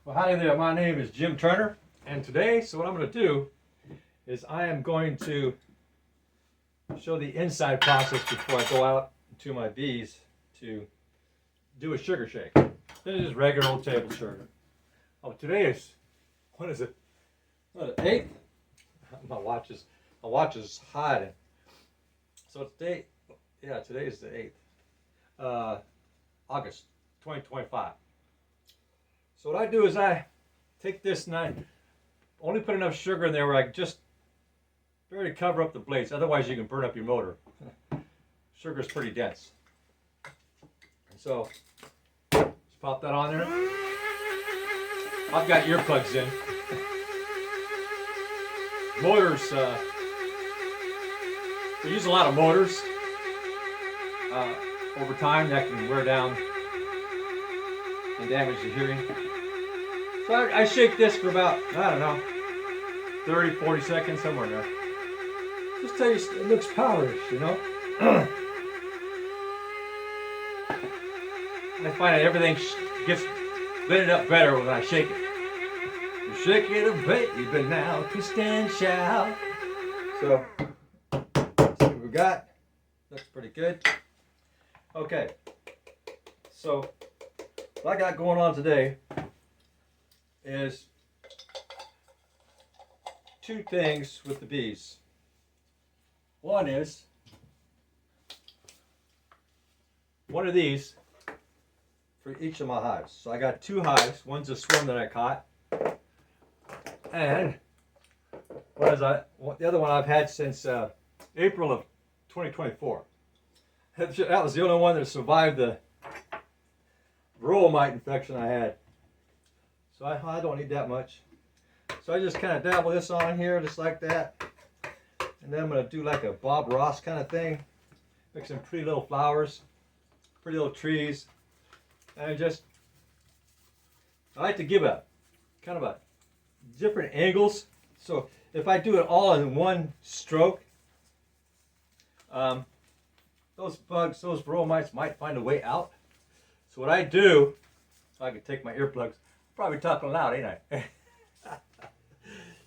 Well, hi there. My name is Jim Turner, and today, what I'm going to do is I am going to show the inside process before I go out to my bees to do a sugar shake. This is regular old table sugar. Oh, today is, what is it? What, the 8th? My watch is hiding. So today, yeah, today is the 8th, August 2025. So what I do is I take this and I only put enough sugar in there where I just barely cover up the blades. Otherwise, you can burn up your motor. Sugar is pretty dense. And so, just pop that on there. I've got earplugs in. Motors, we use a lot of motors. Over time, that can wear down and damage the hearing. So I shake this for about, I don't know, 30, 40 seconds, somewhere in there. Just tell you, it looks powderish, you know? I find that everything gets blended up better when I shake it. You shake it a baby now, twist and shout. So, let's see what we got. Looks pretty good. Okay, so what I got going on today is two things with the bees. One is one of these for each of my hives. So I got two hives. One's a swarm that I caught, and the other one I've had since April of 2024. That was the only one that survived the varroa mite infection I had. So I don't need that much. So I just kind of dabble this on here just like that. And then I'm going to do like a Bob Ross kind of thing. Make some pretty little flowers, pretty little trees. And I like to give a kind of a different angles. So if I do it all in one stroke, those bugs, those varroa mites might find a way out. So what I do, if I could take my earplugs, probably talking loud, ain't I?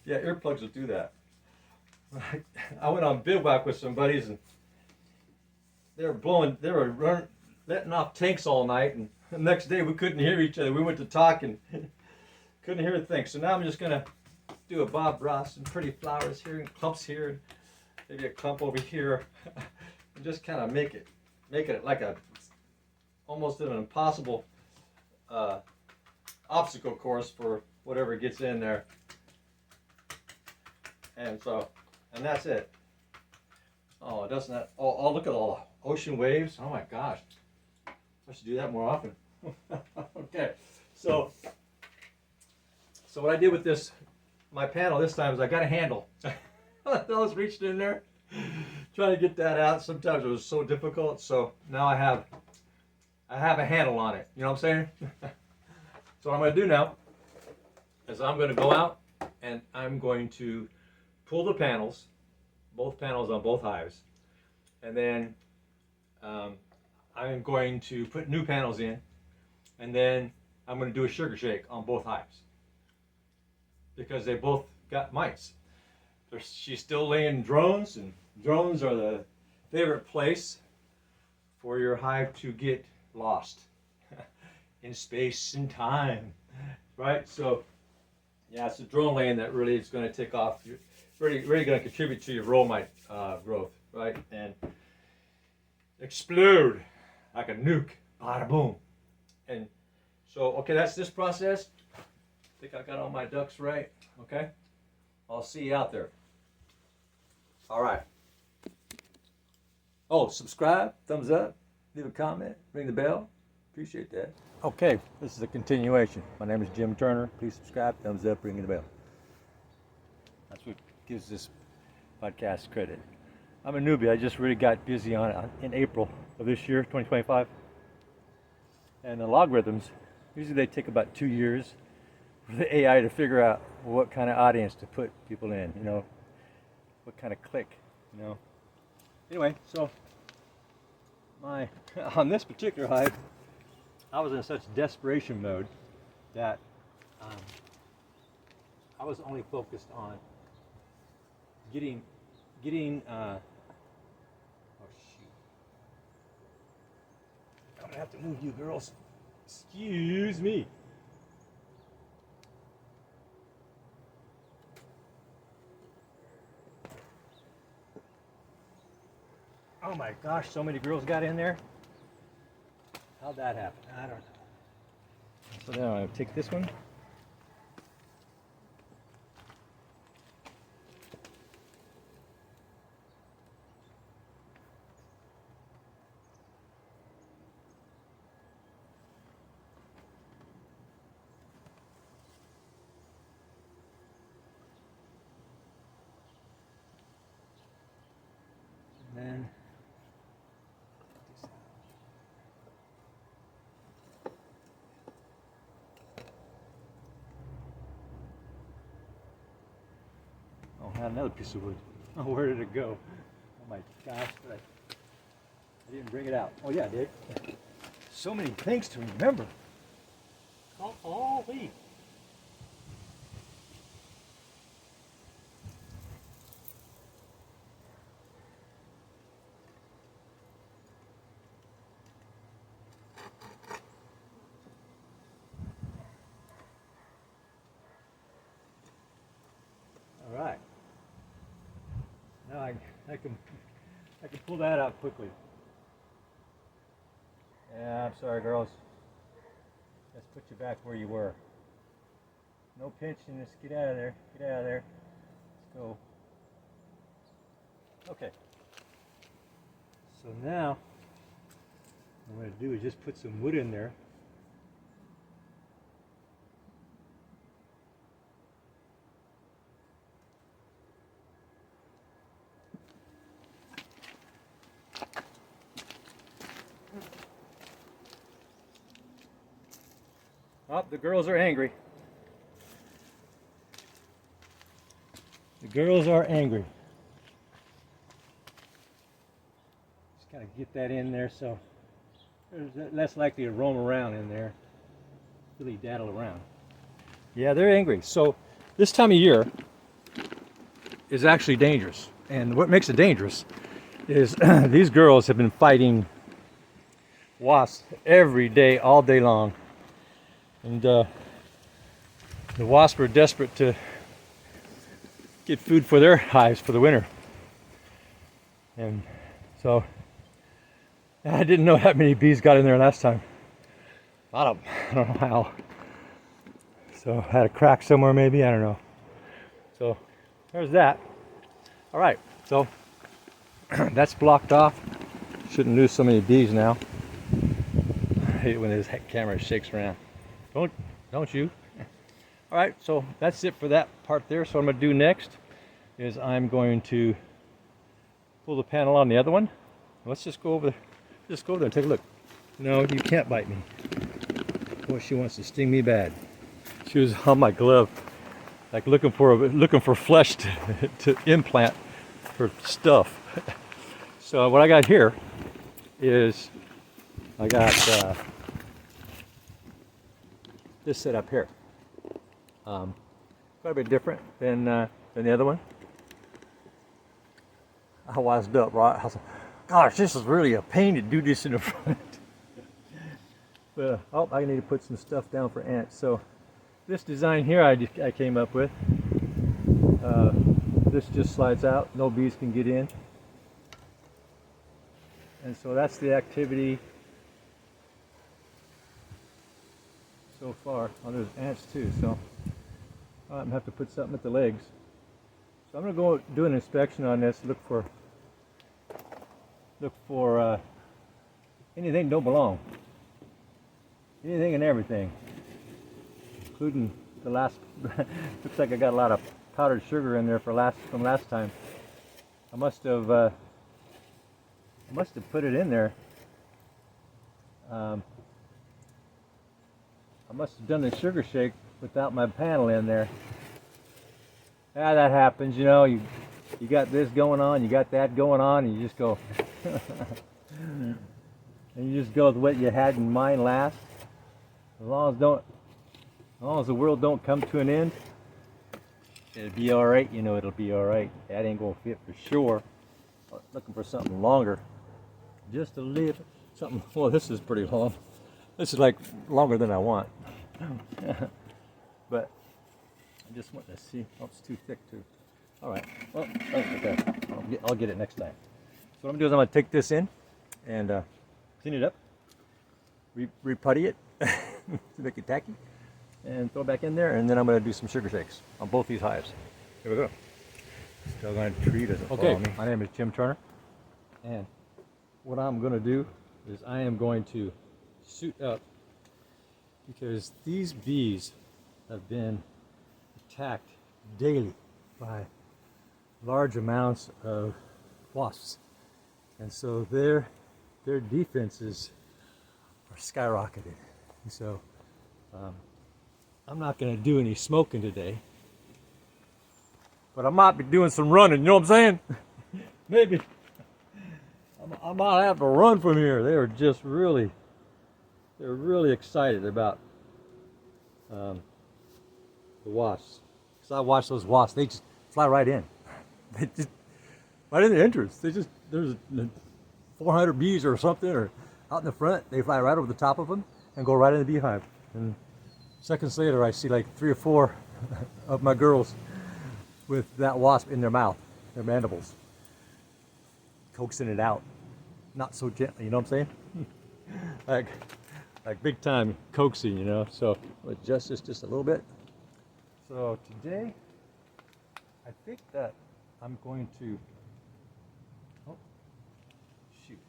Yeah, earplugs will do that. I went on bivouac with some buddies, and they were letting off tanks all night, and the next day we couldn't hear each other. We went to talk and couldn't hear a thing. So now I'm just gonna do a Bob Ross and pretty flowers here and clumps here, and maybe a clump over here, and just kind of make it like almost an impossible obstacle course for whatever gets in there. And that's it. Oh, it doesn't that, oh, look at all the ocean waves. Oh my gosh. I should do that more often. Okay. So what I did with my panel this time is I got a handle. I was reaching in there, trying to get that out. Sometimes it was so difficult. So now I have a handle on it. You know what I'm saying? So what I'm going to do now is I'm going to go out and I'm going to pull the panels, both panels on both hives, and then I'm going to put new panels in, and then I'm going to do a sugar shake on both hives because they both got mites. She's still laying drones, and drones are the favorite place for your hive to get lost in space and time, right? So yeah, it's the drone laying that really is going to take off. Really going to contribute to your varroa mite growth, right? And explode like a nuke, bada boom. And so, okay, that's this process. I think I got all my ducks right. Okay, I'll see you out there. All right. Oh, subscribe, thumbs up, leave a comment, ring the bell. Appreciate that. Okay, this is a continuation. My name is Jim Turner. Please subscribe, thumbs up, ring the bell. That's what gives this podcast credit. I'm a newbie. I just really got busy on it in April of this year, 2025. And the logarithms, usually they take about 2 years for the AI to figure out what kind of audience to put people in, you know, what kind of click, you know. Anyway, so on this particular hive, I was in such desperation mode that I was only focused on getting oh shoot. I'm gonna have to move you girls. Excuse me. Oh my gosh, so many girls got in there. How'd that happen? I don't know. So now I take this one. And then oh, I had another piece of wood. Oh, where did it go? Oh my gosh, but I didn't bring it out. Oh yeah, I did. So many things to remember. Holy. All right. Now I can pull that out quickly. Yeah, I'm sorry, girls. Let's put you back where you were. No pinching. Let's get out of there. Get out of there. Let's go. Okay. So now, what I'm going to do is just put some wood in there. Oh, the girls are angry. The girls are angry. Just gotta get that in there so they're less likely to roam around in there, really daddle around. Yeah, they're angry. So this time of year is actually dangerous. And what makes it dangerous is these girls have been fighting wasps every day, all day long. And the wasps are desperate to get food for their hives for the winter. And so I didn't know that many bees got in there last time. A lot of them. I don't know how. So I had a crack somewhere maybe, I don't know. So there's that. All right, so that's blocked off. Shouldn't lose so many bees now. I hate when this camera shakes around. Don't you? All right, so that's it for that part there. So what I'm going to do next is I'm going to pull the panel on the other one. Let's just go over there. Just go over there and take a look. No, you can't bite me. Boy, she wants to sting me bad. She was on my glove, like looking for flesh to implant her stuff. So what I got here is I got this set up here. Quite a bit different than the other one. I wised up, right? I was like, gosh, this is really a pain to do this in the front. But oh, I need to put some stuff down for ants. So this design here I came up with. This just slides out, no bees can get in. And so that's the activity so far. Oh, there's ants too, so I'm gonna have to put something at the legs. So I'm gonna go do an inspection on this, look for anything that don't belong. Anything and everything. Including the last looks like I got a lot of powdered sugar in there from last time. I must have put it in there. I must have done the sugar shake without my panel in there. Yeah, that happens, you know. You got this going on, you got that going on, and you just go and you just go with what you had in mind last. As long as As long as the world don't come to an end, it'll be all right. You know, it'll be all right. That ain't gonna fit for sure. Looking for something longer, just a little something. Well, this is pretty long. This is like longer than I want. But I just want to see. Oh, it's too thick too. All right. Well, that's okay. I'll get it next time. So what I'm gonna do is I'm gonna take this in and clean it up, re-putty it to make it tacky, and throw it back in there. And then I'm gonna do some sugar shakes on both these hives. Here we go. Still going to tree doesn't follow me. My name is Jim Turner, and what I'm going to do is I am going to suit up because these bees have been attacked daily by large amounts of wasps, and so their defenses are skyrocketed. And so I'm not going to do any smoking today. But I might be doing some running, you know what I'm saying? Maybe. I might have to run from here. They're really excited about the wasps. Because I watch those wasps, they just fly right in. They just, right in the entrance. There's 400 bees or something, or out in the front, they fly right over the top of them and go right in the beehive. And seconds later, I see like 3 or 4 of my girls with that wasp in their mouth, their mandibles, coaxing it out, not so gently, you know what I'm saying? like big time coaxing, you know. So adjust this just a little bit. So today, I think that I'm going to. Oh, shoot!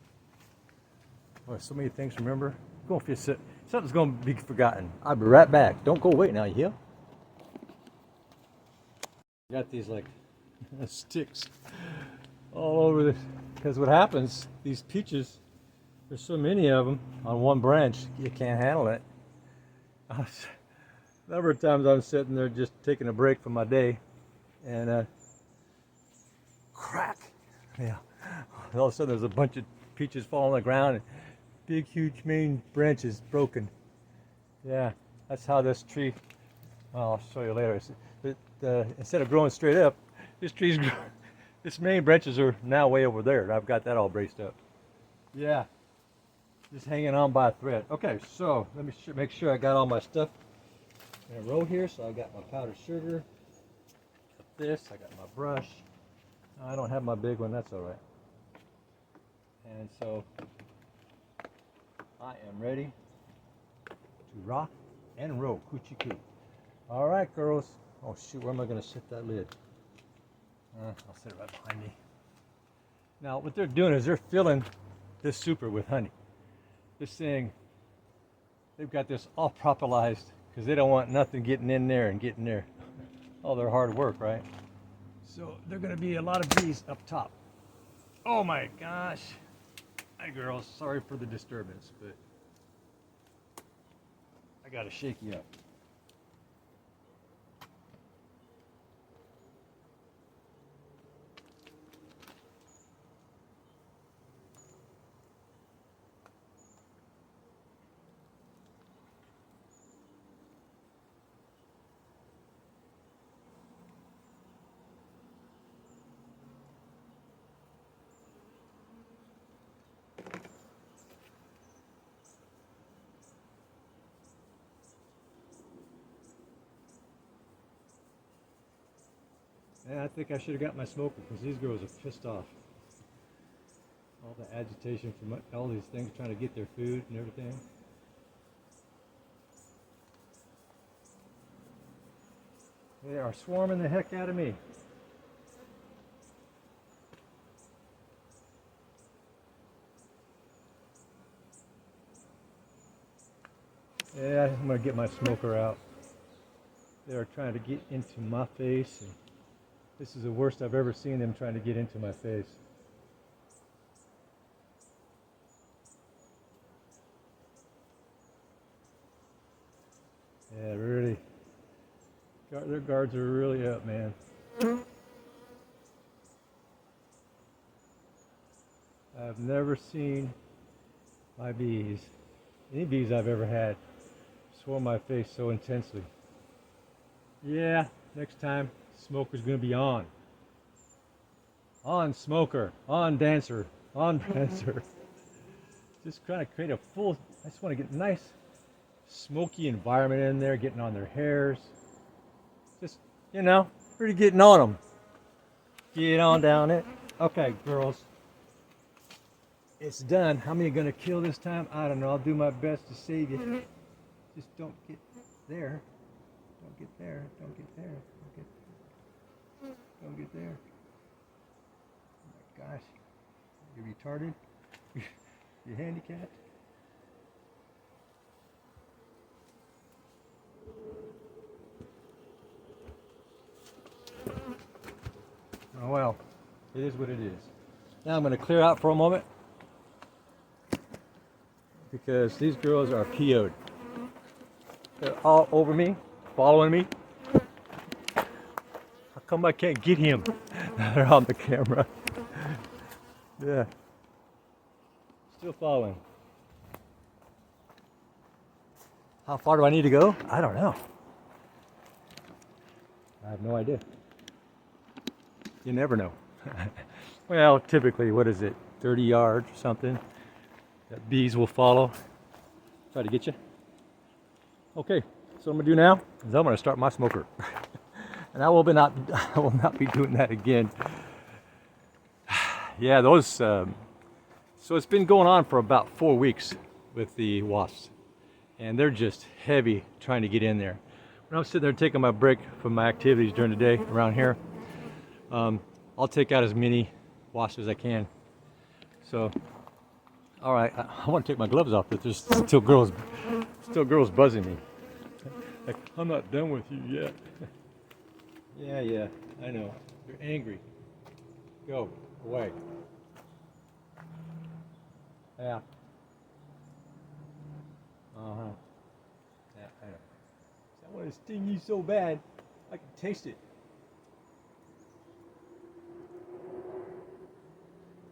Oh, so many things to remember. Go if you sit. Something's going to be forgotten. I'll be right back. Don't go away now, you hear? Got these like sticks all over this, because what happens, these peaches, there's so many of them on one branch, you can't handle it. A number of times I'm sitting there just taking a break from my day, and crack, yeah, all of a sudden there's a bunch of peaches falling on the ground, and big huge main branches broken. Yeah, that's how this tree, well, I'll show you later. Instead of growing straight up, this main branches are now way over there. I've got that all braced up. Yeah, just hanging on by a thread. Okay, so let me make sure I got all my stuff in a row here. So I got my powdered sugar, this, I got my brush. I don't have my big one, that's all right. And so I am ready to rock and roll, coochie coo. All right, girls. Oh shoot, where am I going to set that lid? I'll set it right behind me. Now what they're doing is they're filling this super with honey. This thing, they've got this all propolized because they don't want nothing getting in there and getting there. All their hard work, right? So they're going to be a lot of bees up top. Oh my gosh. Hi girls, sorry for the disturbance, but I got to shake you up. Yeah, I think I should have got my smoker because these girls are pissed off. All the agitation from all these things trying to get their food and everything. They are swarming the heck out of me. Yeah, I'm gonna get my smoker out. They are trying to get into my face, and this is the worst I've ever seen them trying to get into my face. Yeah, really. Their guards are really up, man. I've never seen my bees, any bees I've ever had, swarm my face so intensely. Yeah, next time, smoker's gonna be on. On smoker, on dancer, on dancer. Just trying to create a full, I just want to get a nice smoky environment in there, getting on their hairs. Just, you know, really getting on them. Get on down it. Okay, girls. It's done. How many are gonna kill this time? I don't know. I'll do my best to save you. Just don't get there. Don't get there. Don't get there. Don't get there. Oh my gosh. You're retarded? You're handicapped? Oh well. It is what it is. Now I'm going to clear out for a moment because these girls are PO'd. They're all over me, following me. How come I can't get him? They're on the camera. Yeah. Still following. How far do I need to go? I don't know. I have no idea. You never know. Well, typically, what is it? 30 yards or something. That bees will follow. Try to get you. Okay, so what I'm gonna do now is I'm gonna start my smoker. And I will not be doing that again. Yeah, those, so it's been going on for about 4 weeks with the wasps. And they're just heavy trying to get in there. When I'm sitting there taking my break from my activities during the day around here, I'll take out as many wasps as I can. So, all right, I want to take my gloves off, but there's still girls buzzing me. Like, I'm not done with you yet. Yeah, I know. You're angry. Go away. Yeah. Uh-huh. Yeah, I know. I want to sting you so bad. I can taste it.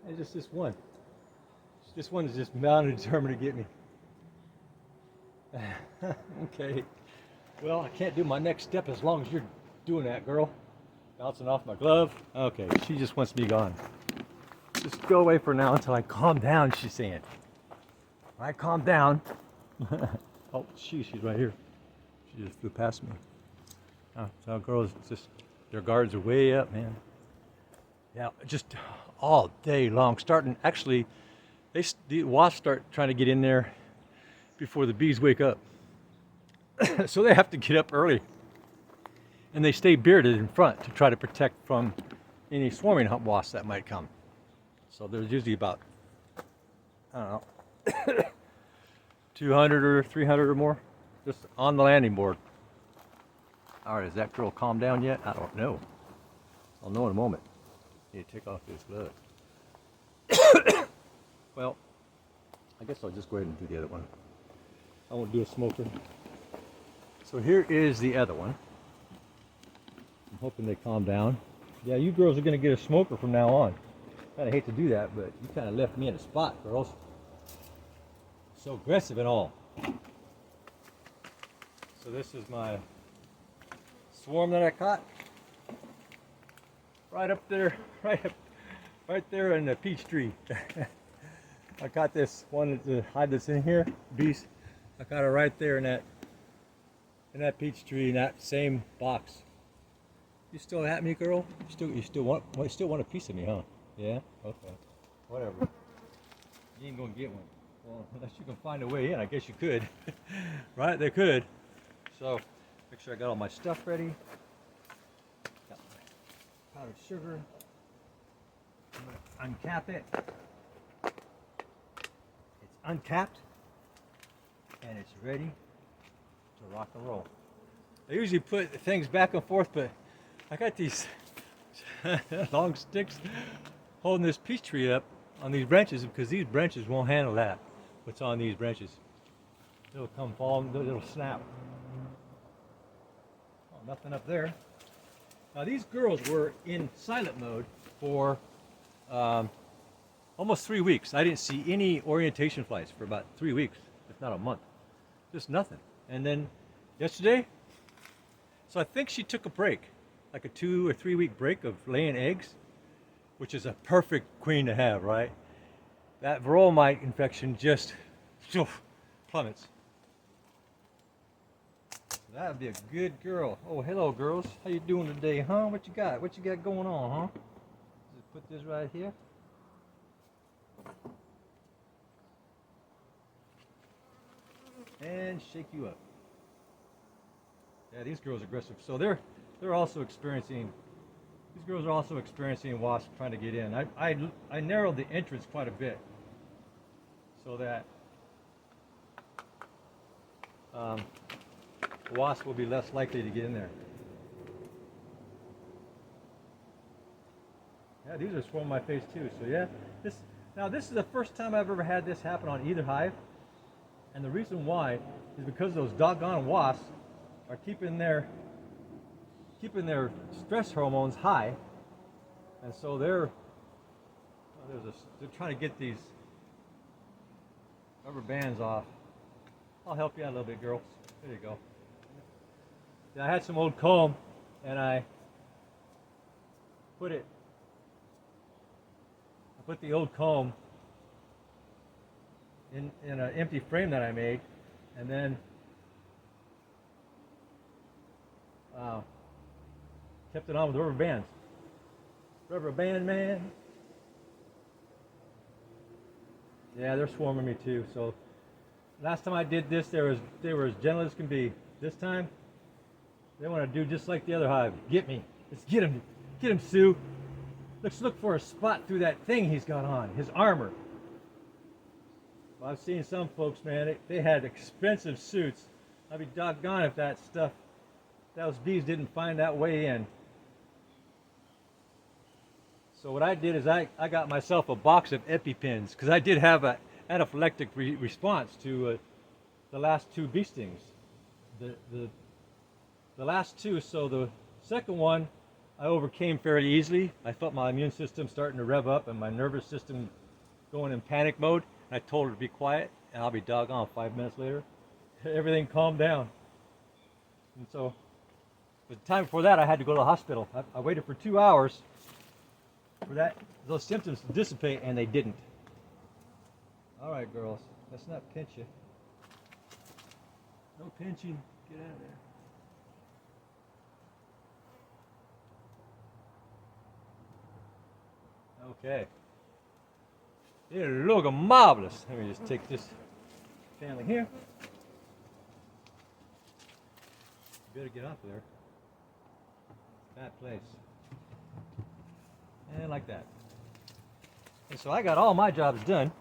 And just this one. This one is just mounted determined to get me. Okay. Well, I can't do my next step as long as you're doing that, girl. Bouncing off my glove. Okay, she just wants me gone. Just go away for now until I calm down, she's saying. When I calm down. Oh, she's right here. She just flew past me. Oh, so girls, just their guards are way up, man. Yeah, just all day long. Starting, actually, the wasps start trying to get in there before the bees wake up. So they have to get up early. And they stay bearded in front to try to protect from any swarming wasps that might come. So there's usually about, I don't know, 200 or 300 or more just on the landing board. All right, is that girl calmed down yet? I don't know. I'll know in a moment. Need to take off this glove. Well, I guess I'll just go ahead and do the other one. I won't do a smoker. So here is the other one. I'm hoping they calm down. Yeah, you girls are going to get a smoker from now on. Kind of hate to do that, but you kind of left me in a spot, girls. So aggressive and all. So this is my swarm that I caught. Right up there, right there in the peach tree. I caught this one to hide this in here, beast. I caught her right there in that peach tree in that same box. You still at me, girl? You still want a piece of me, huh? Yeah? Okay. Whatever. You ain't gonna get one. Well, unless you can find a way in, I guess you could. Right? They could. So, make sure I got all my stuff ready. Got my powdered sugar. I'm gonna uncap it. It's uncapped. And it's ready to rock and roll. I usually put things back and forth, but I got these long sticks holding this peach tree up on these branches because these branches won't handle that. What's on these branches? It'll come fall, it'll snap. Oh, nothing up there. Now these girls were in silent mode for almost 3 weeks. I didn't see any orientation flights for about 3 weeks, if not a month. Just nothing. And then yesterday, So I think she took a break, like a 2 or 3 week break of laying eggs, which is a perfect queen to have, right? That varroa mite infection just plummets. That would be a good girl. Oh, hello, girls. How you doing today, huh? What you got? What you got going on, huh? Just put this right here. And shake you up. Yeah, these girls are aggressive. So they're also experiencing. These girls are also experiencing wasps trying to get in. I narrowed the entrance quite a bit so that wasps will be less likely to get in there. Yeah, these are swarming my face too. So yeah, this is the first time I've ever had this happen on either hive, and the reason why is because those doggone wasps are keeping their stress hormones high, and so they're trying to get these rubber bands off. I'll help you out a little bit, girls. There you go. Yeah, I had some old comb, and I put the old comb in an empty frame that I made, and then kept it on with rubber bands. Rubber band man. Yeah, they're swarming me too. So last time I did this, they were as gentle as can be. This time, they want to do just like the other hive. Get me. Let's get him. Get him, Sue. Let's look for a spot through that thing he's got on, his armor. Well, I've seen some folks, man, they had expensive suits. I'd be doggone if those bees didn't find that way in. So what I did is I got myself a box of EpiPens, because I did have an anaphylactic response to the last 2 bee stings. The last 2, so the second one I overcame fairly easily. I felt my immune system starting to rev up and my nervous system going in panic mode. I told her to be quiet, and I'll be doggone 5 minutes later, everything calmed down. And so, but the time before that, I had to go to the hospital. I waited for 2 hours for those symptoms to dissipate, and they didn't. All right, girls, let's not pinch you. No pinching. Get out of there. Okay. It looks marvelous. Let me just take this family here. You better get off there. Bad place. And like that. And so I got all my jobs done.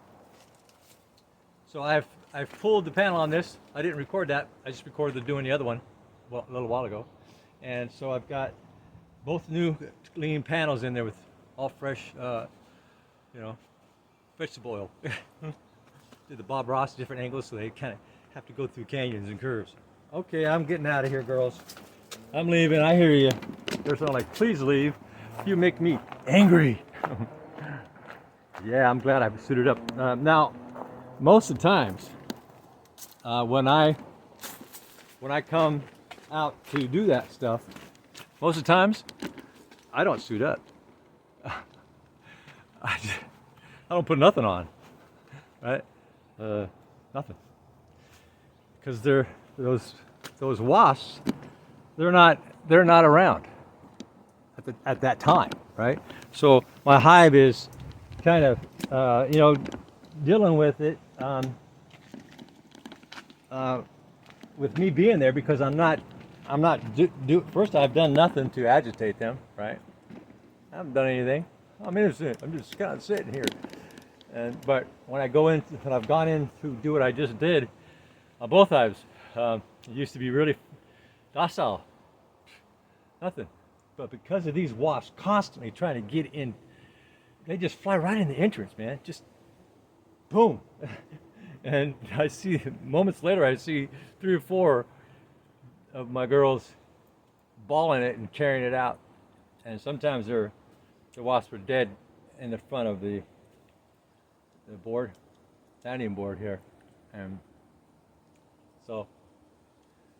So I've pulled the panel on this. I didn't record that. I just recorded doing the other one a little while ago. And so I've got both new clean panels in there with all fresh, vegetable oil. Did the Bob Ross different angles, so they kind of have to go through canyons and curves. Okay, I'm getting out of here, girls. I'm leaving. I hear you. They're sounding like, please leave. You make me angry. Yeah, I'm glad I suited up. Now, most of the times, when I come out to do that stuff, most of the times, I don't suit up. I don't put nothing on, right? Nothing, because those wasps, they're not around at that time, right? So my hive is kind of dealing with it with me being there, because I'm not first, I've done nothing to agitate them, right? I haven't done anything. I'm innocent. I'm just kind of sitting here. But when I've gone in to do what I just did on both hives, it used to be really docile, nothing. But because of these wasps constantly trying to get in, they just fly right in the entrance, man. Just boom. And I see, moments later, I see 3 or 4 of my girls balling it and carrying it out. And sometimes the wasps are dead in the front of the board, standing board here. And so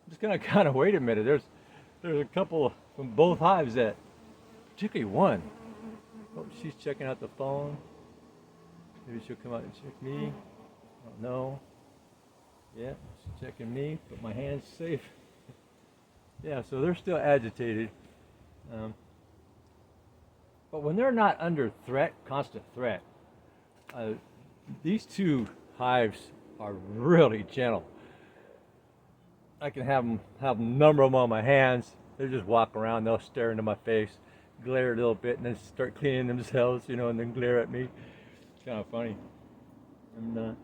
I'm just gonna kind of wait a minute. there's a couple from both hives that, particularly one. Oh, she's checking out the phone. Maybe she'll come out and check me. I don't know. Yeah, she's checking me, but my hand's safe. Yeah, so they're still agitated. But when they're not under threat, constant threat, these two hives are really gentle. I can have a number of them on my hands. They just walk around, they'll stare into my face, glare a little bit, and then start cleaning themselves, you know, and then glare at me. It's kind of funny. And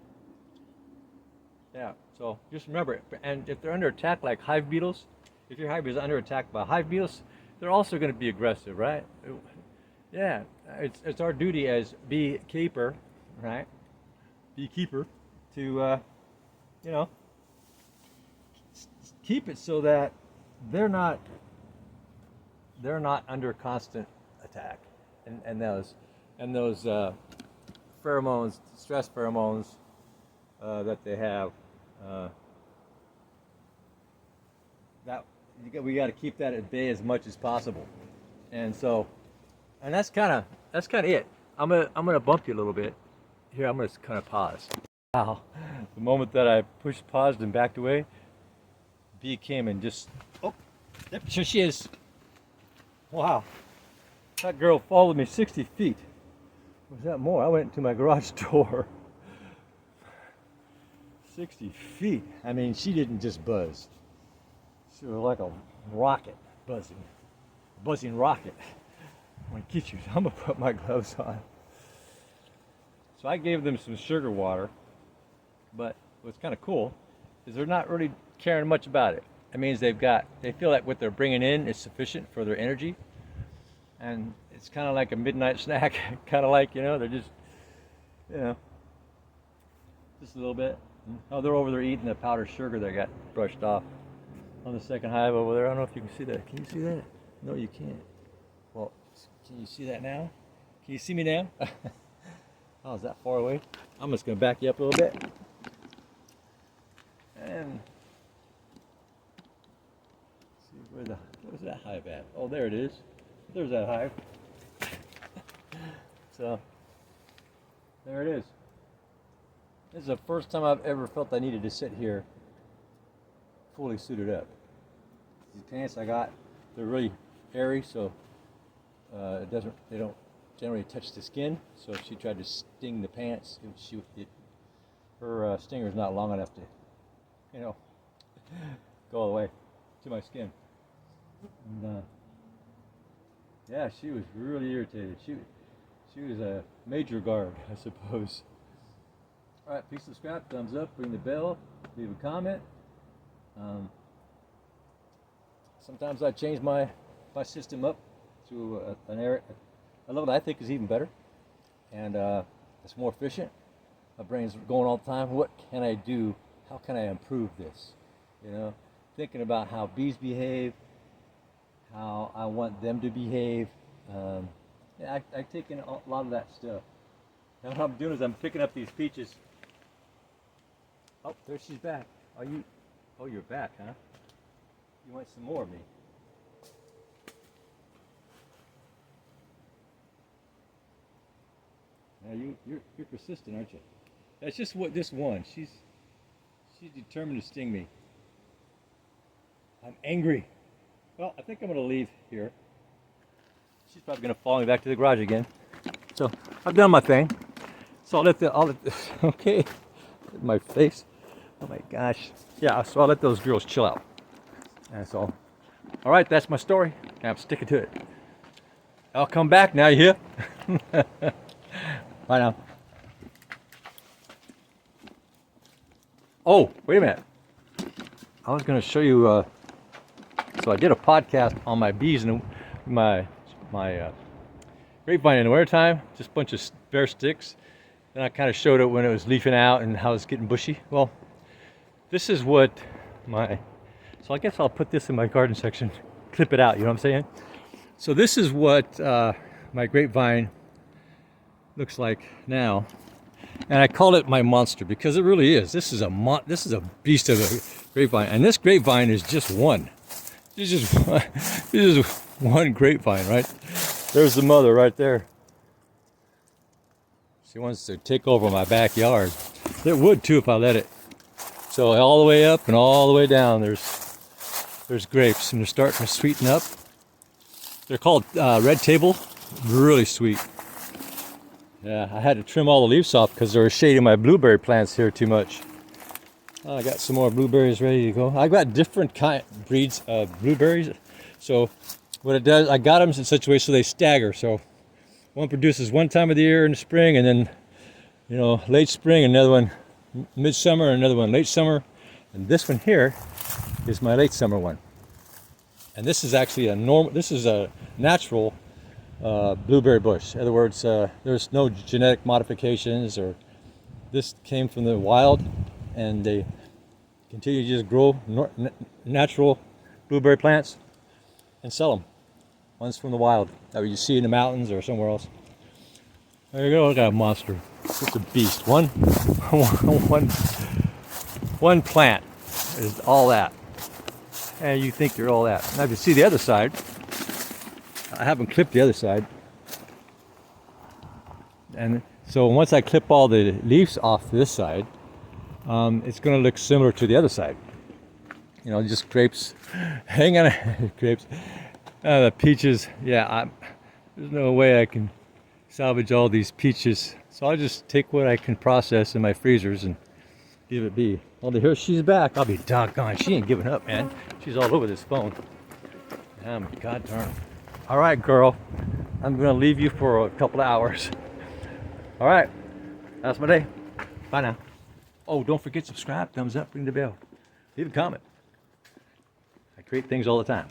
yeah, so just remember it. And if they're under attack like hive beetles, if your hive is under attack by hive beetles, they're also going to be aggressive, right? Yeah, it's our duty as beekeeper, right? Beekeeper to, you know, keep it so that they're not under constant attack, and those pheromones, stress pheromones that they have, that we got to keep that at bay as much as possible. And so, and that's kind of it. I'm gonna bump you a little bit here. I'm gonna kind of pause. Wow, the moment that I paused and backed away, bee came and just, oh, yep, here she is. Wow, that girl followed me 60 feet. Was that more? I went to my garage door. 60 feet. I mean, she didn't just buzz. She was like a rocket buzzing rocket. I'm gonna get you. I'm gonna put my gloves on. So I gave them some sugar water, but what's kind of cool is they're not really caring much about it. It means they feel like what they're bringing in is sufficient for their energy, and it's kind of like a midnight snack. Kind of like, you know, they're just, you know, just a little bit. Oh, they're over there eating the powdered sugar that got brushed off on the second hive over there. I don't know if you can see that. Can you see that? No, you can't. Well, can you see that now? Can you see me now? Oh, is that far away? I'm just going to back you up a little bit. And see where's that hive at? Oh, there it is. There's that hive. So there it is. This is the first time I've ever felt I needed to sit here fully suited up. These pants I got, they're really airy, so they don't generally touch the skin. So if she tried to sting the pants, her stinger's not long enough to, you know, go all the way to my skin. And, yeah, she was really irritated. She was a major guard, I suppose. All right, please subscribe, thumbs up, ring the bell, leave a comment. Sometimes I change my system up to a level that I think is even better, and it's more efficient. My brain's going all the time. What can I do? How can I improve this? You know, thinking about how bees behave, how I want them to behave. Yeah, I take in a lot of that stuff. And what I'm doing is I'm picking up these peaches. Oh, there she's back. Oh, you're back, huh? You want some more of me? Now you're persistent, aren't you? That's just what this one. She's determined to sting me. I'm angry. Well, I think I'm gonna leave here. She's probably gonna follow me back to the garage again. So I've done my thing. So I'll let okay, my face. Oh my gosh. Yeah, so I'll let those girls chill out. That's all. All right, that's my story. I'm sticking to it. I'll come back now, you hear? Bye now. Oh, wait a minute. I was going to show you, so I did a podcast on my bees and my grapevine in the wintertime, just a bunch of bare sticks. Then I kind of showed it when it was leafing out and how it's getting bushy. Well, this is what so I guess I'll put this in my garden section, clip it out, you know what I'm saying? So this is what my grapevine looks like now. And I call it my monster because it really is. This is a beast of a grapevine. And this grapevine is just one. This is one grapevine, right? There's the mother right there. She wants to take over my backyard. It would too if I let it. So all the way up and all the way down, there's grapes, and they're starting to sweeten up. They're called Red Table. Really sweet. Yeah, I had to trim all the leaves off because they were shading my blueberry plants here too much. Oh, I got some more blueberries ready to go. I've got different breeds of blueberries. So what it does, I got them in such a way so they stagger. So one produces one time of the year in the spring, and then, you know, late spring, another one midsummer, and another one late summer. And this one here is my late summer one. And this is actually this is a natural blueberry bush. In other words, there's no genetic modifications, or this came from the wild, and they continue to just grow natural blueberry plants and sell them. One's from the wild that you see in the mountains or somewhere else. There you go. Look at a monster. It's a beast. One plant is all that. And you think you're all that. Now if you see the other side, I haven't clipped the other side. And so once I clip all the leaves off this side, it's going to look similar to the other side. You know, just grapes. Hang on, grapes. The peaches, yeah, there's no way I can salvage all these peaches. So I'll just take what I can process in my freezers and give it be. Well, here she's back. I'll be doggone. She ain't giving up, man. She's all over this phone. God darn it. All right, girl. I'm going to leave you for a couple of hours. All right. That's my day. Bye now. Oh, don't forget, subscribe, thumbs up, ring the bell. Leave a comment. I create things all the time.